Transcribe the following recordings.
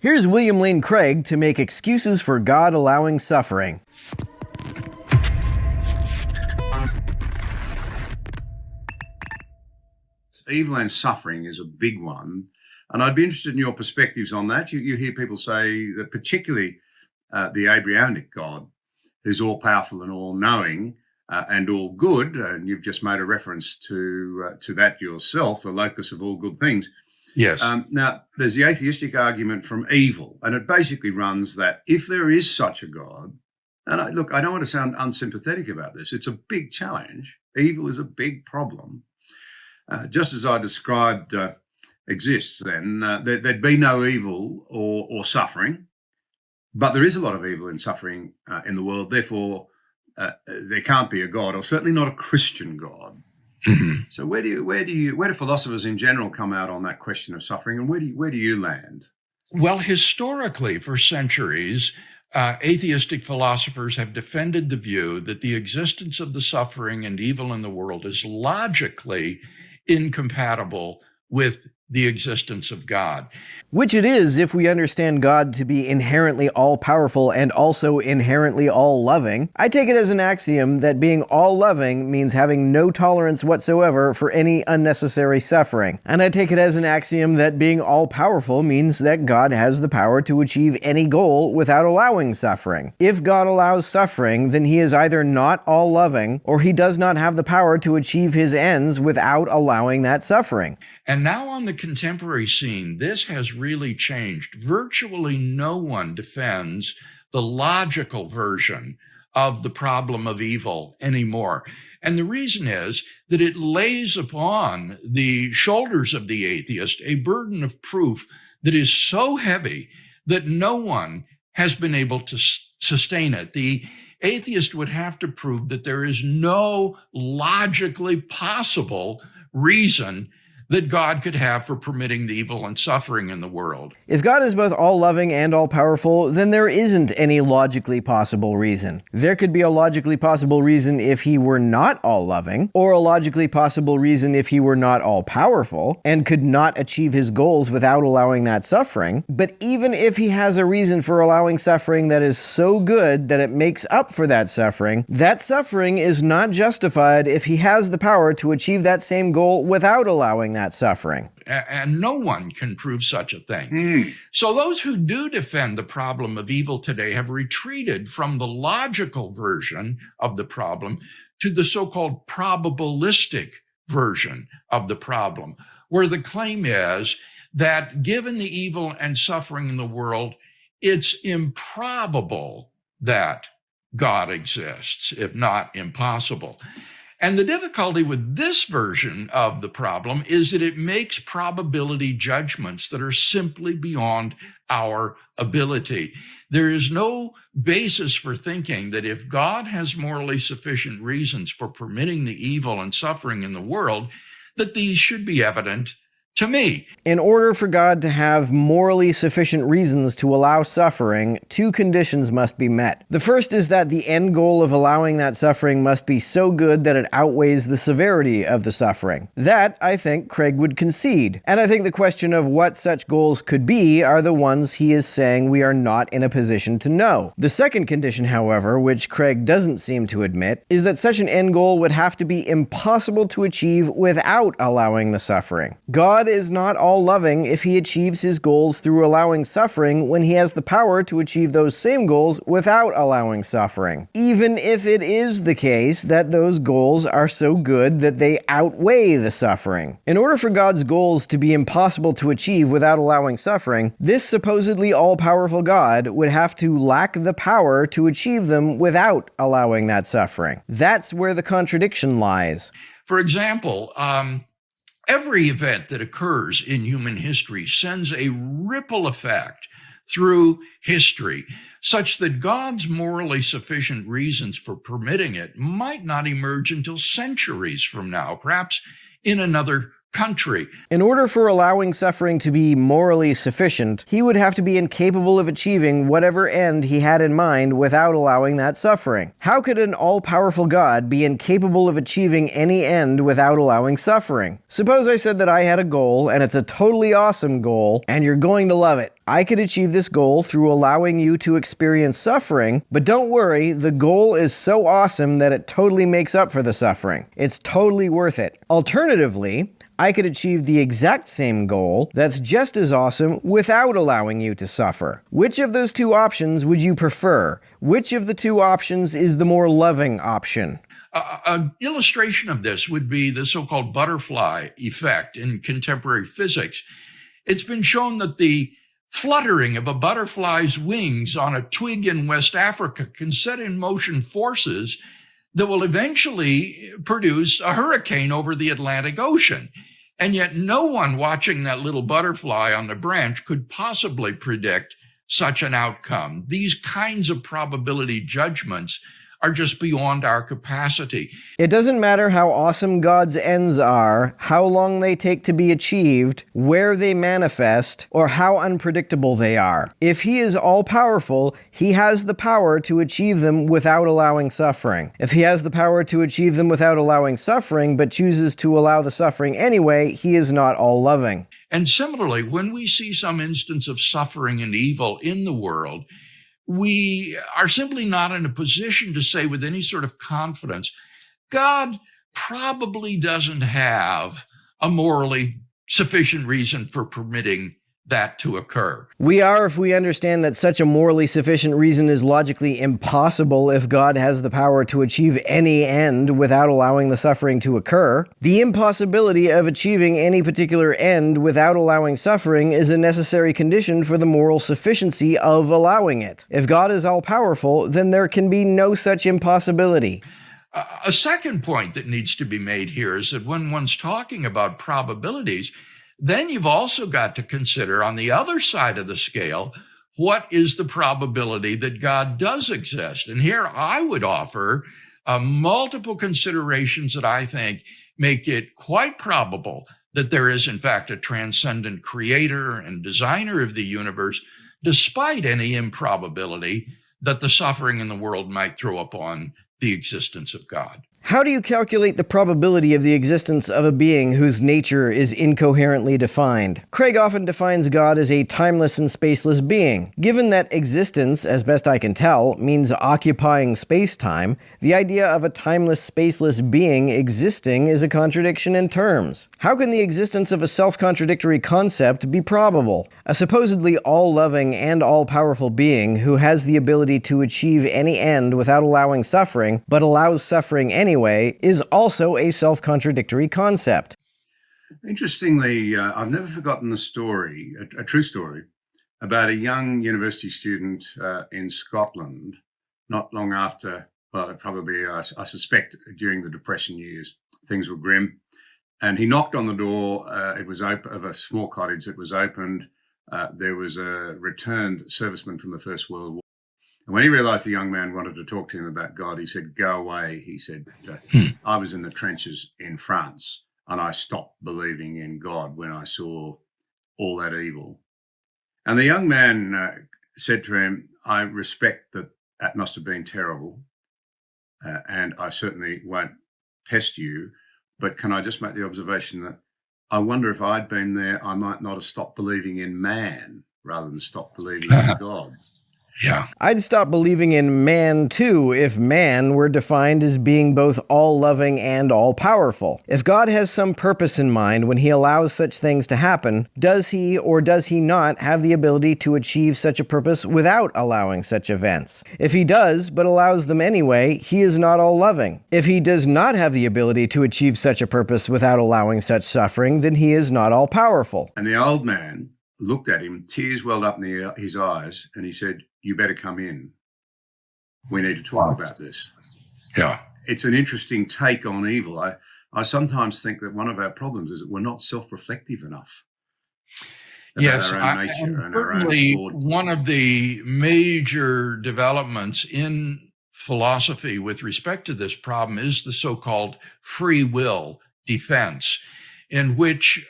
Here's William Lane Craig to make excuses for God allowing suffering. Evil and suffering is a big one, and I'd be interested in your perspectives on that. You hear people say that particularly the Abrahamic God, who's all-powerful and all-knowing and all-good, and you've just made a reference to that yourself, the locus of all good things. Yes. Now, there's the atheistic argument from evil, and it basically runs that if there is such a God, and I don't want to sound unsympathetic about this, it's a big challenge. Evil is a big problem. Just as I described exists, then there'd be no evil or suffering, but there is a lot of evil and suffering in the world. Therefore, there can't be a God, or certainly not a Christian God. Mm-hmm. So where do philosophers in general come out on that question of suffering, and where do you land? Well, historically, for centuries, atheistic philosophers have defended the view that the existence of the suffering and evil in the world is logically incompatible with the existence of God. Which it is if we understand God to be inherently all-powerful and also inherently all-loving. I take it as an axiom that being all-loving means having no tolerance whatsoever for any unnecessary suffering. And I take it as an axiom that being all-powerful means that God has the power to achieve any goal without allowing suffering. If God allows suffering, then he is either not all-loving or he does not have the power to achieve his ends without allowing that suffering. And now on the contemporary scene, this has really changed. Virtually no one defends the logical version of the problem of evil anymore. And the reason is that it lays upon the shoulders of the atheist a burden of proof that is so heavy that no one has been able to sustain it. The atheist would have to prove that there is no logically possible reason that God could have for permitting the evil and suffering in the world. If God is both all-loving and all-powerful, then there isn't any logically possible reason. There could be a logically possible reason if he were not all-loving, or a logically possible reason if he were not all-powerful, and could not achieve his goals without allowing that suffering. But even if he has a reason for allowing suffering that is so good that it makes up for that suffering is not justified if he has the power to achieve that same goal without allowing that suffering. And no one can prove such a thing. So those who do defend the problem of evil today have retreated from the logical version of the problem to the so-called probabilistic version of the problem, where the claim is that given the evil and suffering in the world, it's improbable that God exists, if not impossible. And the difficulty with this version of the problem is that it makes probability judgments that are simply beyond our ability. There is no basis for thinking that if God has morally sufficient reasons for permitting the evil and suffering in the world, that these should be evident to me. In order for God to have morally sufficient reasons to allow suffering, two conditions must be met. The first is that the end goal of allowing that suffering must be so good that it outweighs the severity of the suffering. That, I think, Craig would concede. And I think the question of what such goals could be are the ones he is saying we are not in a position to know. The second condition, however, which Craig doesn't seem to admit, is that such an end goal would have to be impossible to achieve without allowing the suffering. God is not all-loving if he achieves his goals through allowing suffering when he has the power to achieve those same goals without allowing suffering, even if it is the case that those goals are so good that they outweigh the suffering. In order for God's goals to be impossible to achieve without allowing suffering, this supposedly all-powerful God would have to lack the power to achieve them without allowing that suffering. That's where the contradiction lies. For example, every event that occurs in human history sends a ripple effect through history, such that God's morally sufficient reasons for permitting it might not emerge until centuries from now, perhaps in another country. In order for allowing suffering to be morally sufficient, he would have to be incapable of achieving whatever end he had in mind without allowing that suffering. How could an all-powerful God be incapable of achieving any end without allowing suffering? Suppose I said that I had a goal, and it's a totally awesome goal, and you're going to love it. I could achieve this goal through allowing you to experience suffering, but don't worry, the goal is so awesome that it totally makes up for the suffering. It's totally worth it. Alternatively, I could achieve the exact same goal that's just as awesome without allowing you to suffer. Which of those two options would you prefer? Which of the two options is the more loving option? An illustration of this would be the so-called butterfly effect in contemporary physics. It's been shown that the fluttering of a butterfly's wings on a twig in West Africa can set in motion forces that will eventually produce a hurricane over the Atlantic Ocean. And yet no one watching that little butterfly on the branch could possibly predict such an outcome. These kinds of probability judgments are just beyond our capacity. It doesn't matter how awesome God's ends are, how long they take to be achieved, where they manifest, or how unpredictable they are. If He is all-powerful, He has the power to achieve them without allowing suffering. If He has the power to achieve them without allowing suffering, but chooses to allow the suffering anyway, He is not all-loving. And similarly, when we see some instance of suffering and evil in the world, we are simply not in a position to say with any sort of confidence, God probably doesn't have a morally sufficient reason for permitting that to occur. We are if we understand that such a morally sufficient reason is logically impossible if God has the power to achieve any end without allowing the suffering to occur. The impossibility of achieving any particular end without allowing suffering is a necessary condition for the moral sufficiency of allowing it. If God is all-powerful, then there can be no such impossibility. A second point that needs to be made here is that when one's talking about probabilities, then you've also got to consider on the other side of the scale, what is the probability that God does exist? And here I would offer multiple considerations that I think make it quite probable that there is, in fact, a transcendent creator and designer of the universe, despite any improbability that the suffering in the world might throw upon the existence of God. How do you calculate the probability of the existence of a being whose nature is incoherently defined? Craig often defines God as a timeless and spaceless being. Given that existence, as best I can tell, means occupying space-time, the idea of a timeless, spaceless being existing is a contradiction in terms. How can the existence of a self-contradictory concept be probable? A supposedly all-loving and all-powerful being who has the ability to achieve any end without allowing suffering, but allows suffering anyway, is also a self-contradictory concept. Interestingly, I've never forgotten the story, a true story, about a young university student in Scotland, not long after, well, probably, I suspect, during the Depression years. Things were grim. And he knocked on the door. It was open, of a small cottage that was opened. There was a returned serviceman from the First World War. And when he realized the young man wanted to talk to him about God, he said, "Go away." He said, "I was in the trenches in France, and I stopped believing in God when I saw all that evil." And the young man said to him, "I respect that that must have been terrible, and I certainly won't pest you, but can I just make the observation that I wonder if I'd been there, I might not have stopped believing in man rather than stopped believing in God." Yeah. I'd stop believing in man, too, if man were defined as being both all-loving and all-powerful. If God has some purpose in mind when He allows such things to happen, does He or does He not have the ability to achieve such a purpose without allowing such events? If He does, but allows them anyway, He is not all-loving. If He does not have the ability to achieve such a purpose without allowing such suffering, then He is not all-powerful. And the old man looked at him, tears welled up in his eyes, and he said, "You better come in. We need to talk about this." Yeah. It's an interesting take on evil. I sometimes think that one of our problems is that we're not self-reflective enough about Yes, our own nature and our own certainly flawed. one of the major developments in philosophy with respect to this problem is the so-called free will defense, in which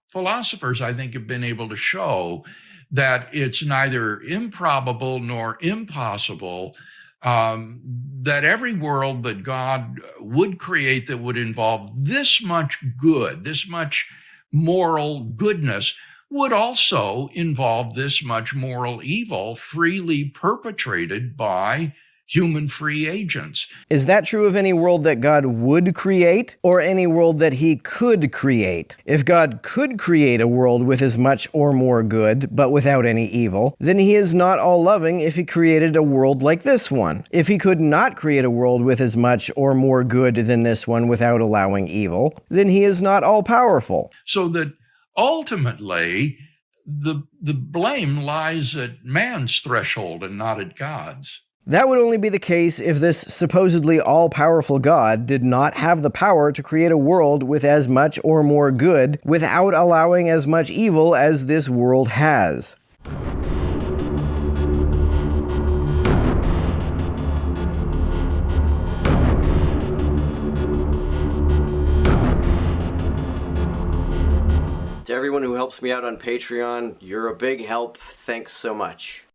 philosophers, I think, have been able to show that it's neither improbable nor impossible that every world that God would create that would involve this much good, this much moral goodness, would also involve this much moral evil freely perpetrated by human free agents. Is that true of any world that God would create, or any world that he could create? If God could create a world with as much or more good, but without any evil, then he is not all-loving if he created a world like this one. If he could not create a world with as much or more good than this one without allowing evil, then he is not all-powerful. So that ultimately, the blame lies at man's threshold and not at God's. That would only be the case if this supposedly all-powerful God did not have the power to create a world with as much or more good without allowing as much evil as this world has. To everyone who helps me out on Patreon, you're a big help. Thanks so much.